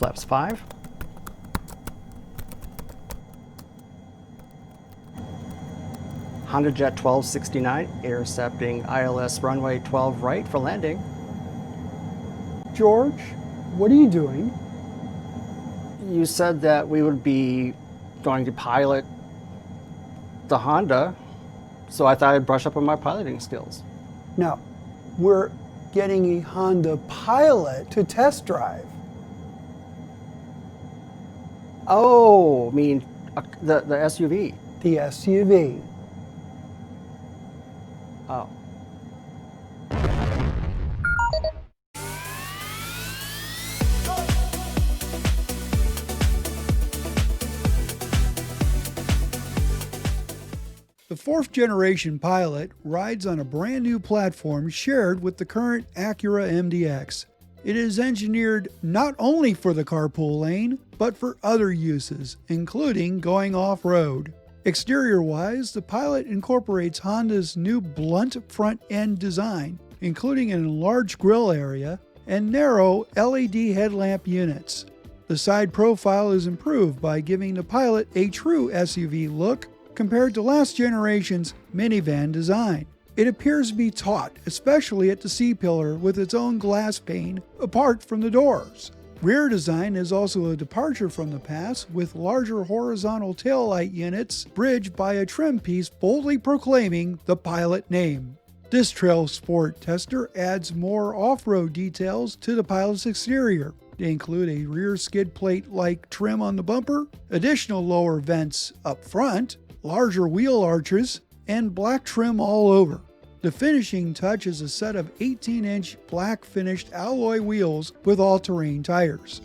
flaps 5. Honda Jet 1269, intercepting ILS runway 12 right for landing. George, what are you doing? You said that we would be going to pilot the Honda, so I thought I'd brush up on my piloting skills. No, we're getting a Honda Pilot to test drive. Oh, I mean the SUV. The SUV. Oh. The 4th generation Pilot rides on a brand new platform shared with the current Acura MDX. It is engineered not only for the carpool lane, but for other uses, including going off-road. Exterior-wise, the Pilot incorporates Honda's new blunt front end design, including an enlarged grille area and narrow LED headlamp units. The side profile is improved by giving the Pilot a true SUV look compared to last generation's minivan design. It appears to be taut, especially at the C-pillar with its own glass pane apart from the doors. Rear design is also a departure from the past, with larger horizontal taillight units bridged by a trim piece boldly proclaiming the Pilot name. This TrailSport tester adds more off-road details to the Pilot's exterior. They include a rear skid plate-like trim on the bumper, additional lower vents up front, larger wheel arches, and black trim all over. The finishing touch is a set of 18-inch black finished alloy wheels with all-terrain tires.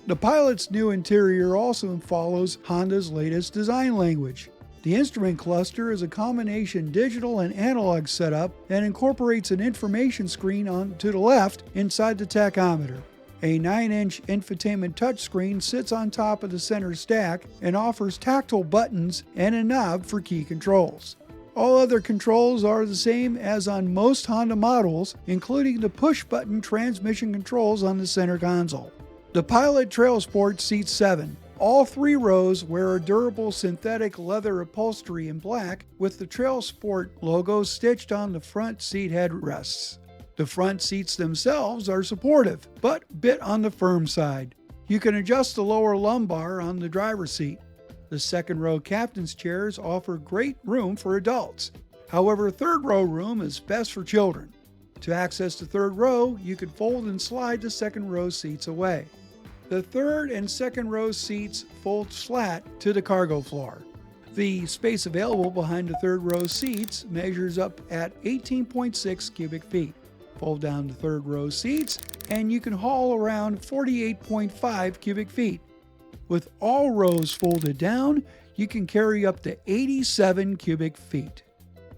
The Pilot's new interior also follows Honda's latest design language. The instrument cluster is a combination digital and analog setup and incorporates an information screen on to the left inside the tachometer. A 9-inch infotainment touchscreen sits on top of the center stack and offers tactile buttons and a knob for key controls. All other controls are the same as on most Honda models, including the push-button transmission controls on the center console. The Pilot TrailSport seats 7. All 3 rows wear a durable synthetic leather upholstery in black with the TrailSport logo stitched on the front seat headrests. The front seats themselves are supportive, but a bit on the firm side. You can adjust the lower lumbar on the driver's seat. The second row captain's chairs offer great room for adults. However, third row room is best for children. To access the third row, you can fold and slide the second row seats away. The third and second row seats fold flat to the cargo floor. The space available behind the third row seats measures up at 18.6 cubic feet. Fold down the third row seats and you can haul around 48.5 cubic feet. With all rows folded down, you can carry up to 87 cubic feet.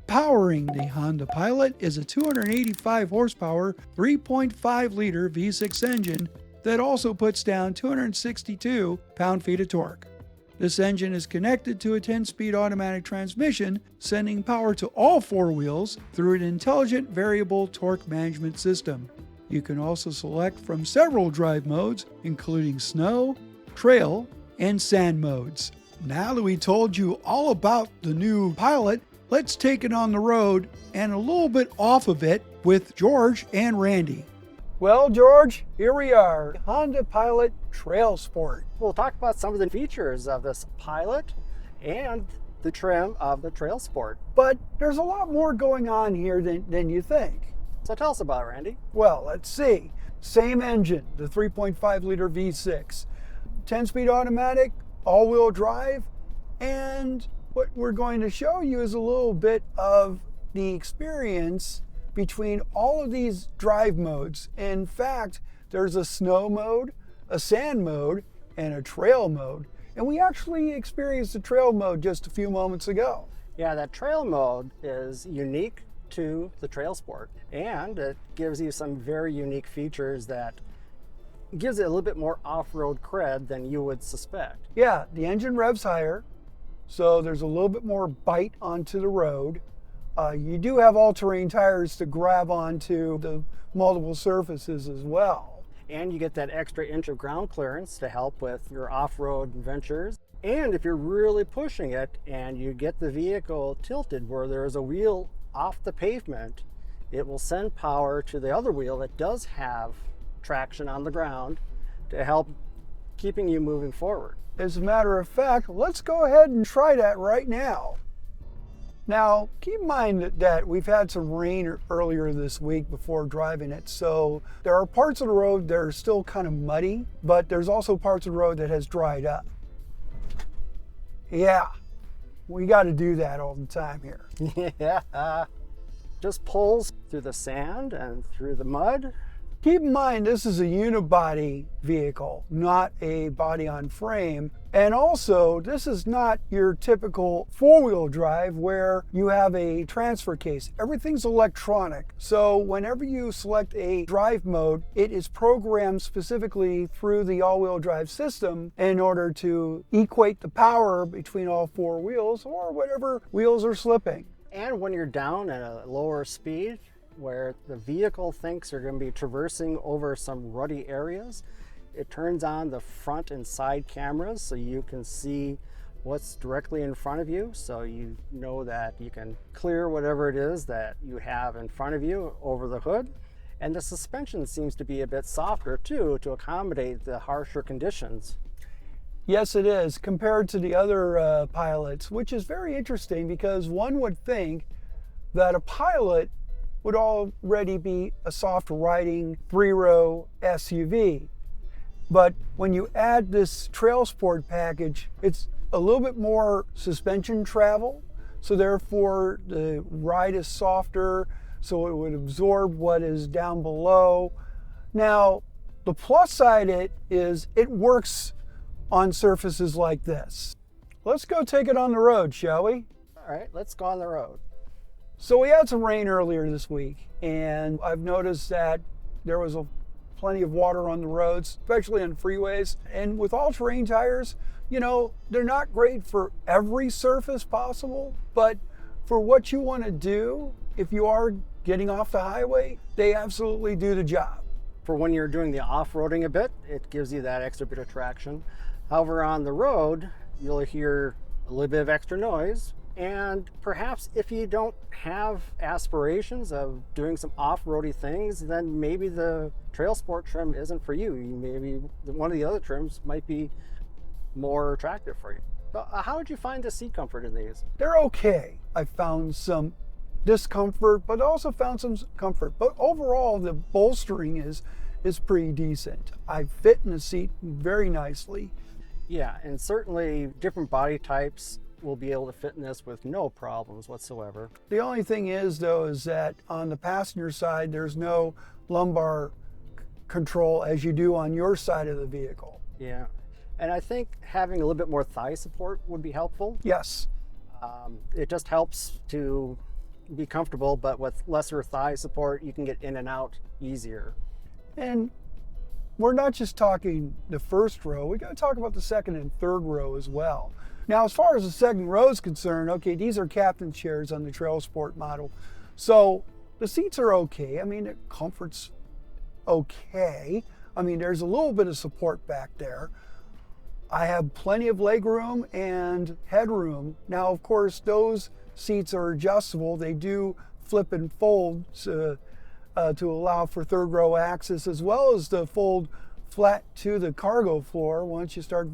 Powering the Honda Pilot is a 285 horsepower, 3.5-liter V6 engine that also puts down 262 pound-feet of torque. This engine is connected to a 10-speed automatic transmission, sending power to all 4 wheels through an intelligent variable torque management system. You can also select from several drive modes, including snow, trail, and sand modes. Now that we told you all about the new Pilot, let's take it on the road and a little bit off of it with George and Randy. Well, George, here we are, Honda Pilot TrailSport. We'll talk about some of the features of this Pilot and the trim of the TrailSport. But there's a lot more going on here than you think. So tell us about it, Randy. Well, let's see. Same engine, the 3.5-liter V6. 10-speed automatic, all-wheel drive, and what we're going to show you is a little bit of the experience between all of these drive modes. In fact, there's a snow mode, a sand mode, and a trail mode. And we actually experienced the trail mode just a few moments ago. Yeah, that trail mode is unique to the TrailSport, and it gives you some very unique features that gives it a little bit more off-road cred than you would suspect. Yeah, the engine revs higher, so there's a little bit more bite onto the road. You do have all-terrain tires to grab onto the multiple surfaces as well. And you get that extra inch of ground clearance to help with your off-road ventures. And if you're really pushing it and you get the vehicle tilted where there is a wheel off the pavement, it will send power to the other wheel that does have traction on the ground to help keeping you moving forward. As a matter of fact, let's go ahead and try that right now. Now, keep in mind that we've had some rain earlier this week before driving it, so there are parts of the road that are still kind of muddy, but there's also parts of the road that has dried up. Yeah, we got to do that all the time here. Yeah, just pulls through the sand and through the mud. Keep in mind, this is a unibody vehicle, not a body on frame. And also, this is not your typical four-wheel drive where you have a transfer case. Everything's electronic. So whenever you select a drive mode, it is programmed specifically through the all-wheel drive system in order to equate the power between all four wheels or whatever wheels are slipping. And when you're down at a lower speed, where the vehicle thinks you're going to be traversing over some rutty areas, it turns on the front and side cameras so you can see what's directly in front of you, so you know that you can clear whatever it is that you have in front of you over the hood. And the suspension seems to be a bit softer too, to accommodate the harsher conditions. Yes, it is, compared to the other Pilots, which is very interesting because one would think that a Pilot would already be a soft riding 3-row SUV. But when you add this TrailSport package, it's a little bit more suspension travel. So therefore the ride is softer, so it would absorb what is down below. Now, the plus side is it works on surfaces like this. Let's go take it on the road, shall we? All right, let's go on the road. So we had some rain earlier this week, and I've noticed that there was plenty of water on the roads, especially on freeways. And with all-terrain tires, you know, they're not great for every surface possible, but for what you want to do, if you are getting off the highway, they absolutely do the job. For when you're doing the off-roading a bit, it gives you that extra bit of traction. However, on the road, you'll hear a little bit of extra noise. And perhaps if you don't have aspirations of doing some off-roady things, then maybe the TrailSport trim isn't for you. Maybe one of the other trims might be more attractive for you. So how did you find the seat comfort in these? They're okay. I found some discomfort, but also found some comfort. But overall, the bolstering is pretty decent. I fit in the seat very nicely. Yeah, and certainly different body types will be able to fit in this with no problems whatsoever. The only thing is, though, is that on the passenger side, there's no lumbar control as you do on your side of the vehicle. Yeah, and I think having a little bit more thigh support would be helpful. Yes. It just helps to be comfortable, but with lesser thigh support, you can get in and out easier. And we're not just talking the first row, we got to talk about the second and third row as well. Now, as far as the second row is concerned, okay, these are captain chairs on the TrailSport model. So the seats are okay. I mean, the comfort's okay. I mean, there's a little bit of support back there. I have plenty of leg room and headroom. Now, of course, those seats are adjustable. They do flip and fold to allow for third row access, as well as to fold flat to the cargo floor once you start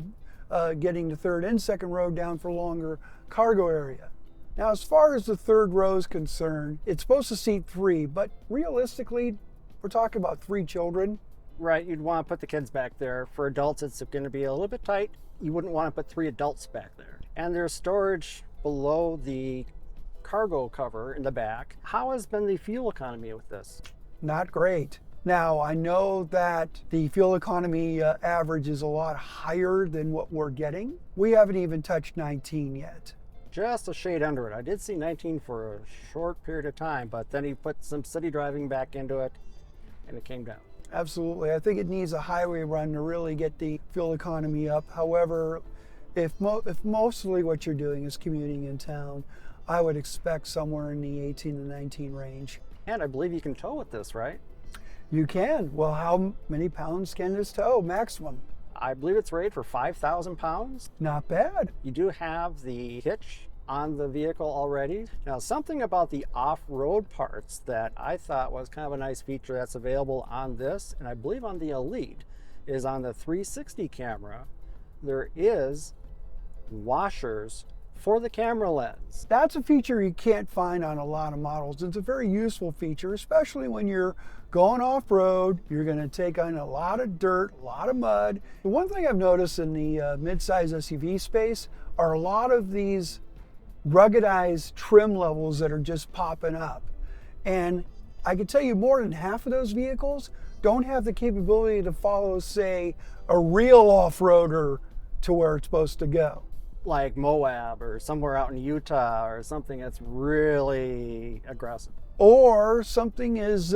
getting the third and second row down for longer cargo area. Now, as far as the third row is concerned, it's supposed to seat 3, but realistically, we're talking about 3 children. Right, you'd want to put the kids back there. For adults, it's going to be a little bit tight. You wouldn't want to put 3 adults back there. And there's storage below the cargo cover in the back. How has been the fuel economy with this? Not great. Now, I know that the fuel economy average is a lot higher than what we're getting. We haven't even touched 19 yet. Just a shade under it. I did see 19 for a short period of time, but then he put some city driving back into it and it came down. Absolutely. I think it needs a highway run to really get the fuel economy up. However, if mostly what you're doing is commuting in town, I would expect somewhere in the 18 to 19 range. And I believe you can tow with this, right? You can. Well, how many pounds can this tow, maximum? I believe it's rated for 5,000 pounds. Not bad. You do have the hitch on the vehicle already. Now, something about the off-road parts that I thought was kind of a nice feature that's available on this, and I believe on the Elite, is on the 360 camera, there is washers for the camera lens. That's a feature you can't find on a lot of models. It's a very useful feature, especially when you're going off-road. You're going to take on a lot of dirt, a lot of mud. The one thing I've noticed in the mid-size SUV space are a lot of these ruggedized trim levels that are just popping up. And I can tell you more than half of those vehicles don't have the capability to follow, say, a real off-roader to where it's supposed to go. Like Moab or somewhere out in Utah or something that's really aggressive. Or something is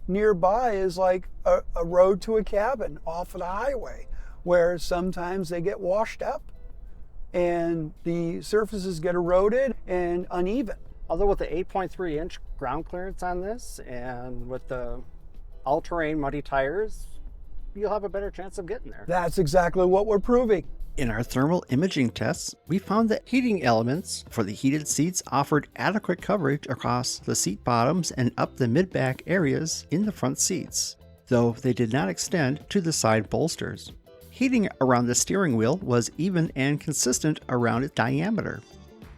nearby is like a road to a cabin off of the highway, where sometimes they get washed up and the surfaces get eroded and uneven. Although with the 8.3 inch ground clearance on this and with the all-terrain muddy tires, you'll have a better chance of getting there. That's exactly what we're proving. In our thermal imaging tests, we found that heating elements for the heated seats offered adequate coverage across the seat bottoms and up the mid-back areas in the front seats, though they did not extend to the side bolsters. Heating around the steering wheel was even and consistent around its diameter.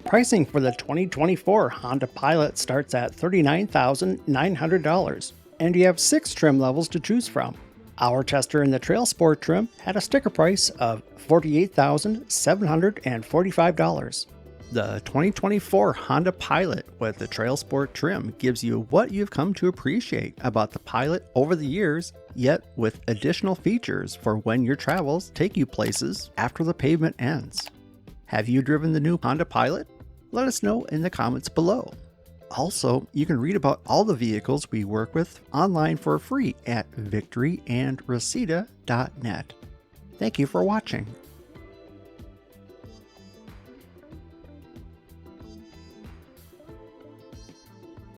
Pricing for the 2024 Honda Pilot starts at $39,900, and you have 6 trim levels to choose from. Our tester in the TrailSport trim had a sticker price of $48,745. The 2024 Honda Pilot with the TrailSport trim gives you what you've come to appreciate about the Pilot over the years, yet with additional features for when your travels take you places after the pavement ends. Have you driven the new Honda Pilot? Let us know in the comments below. Also, you can read about all the vehicles we work with online for free at victoryandreseda.net. Thank you for watching.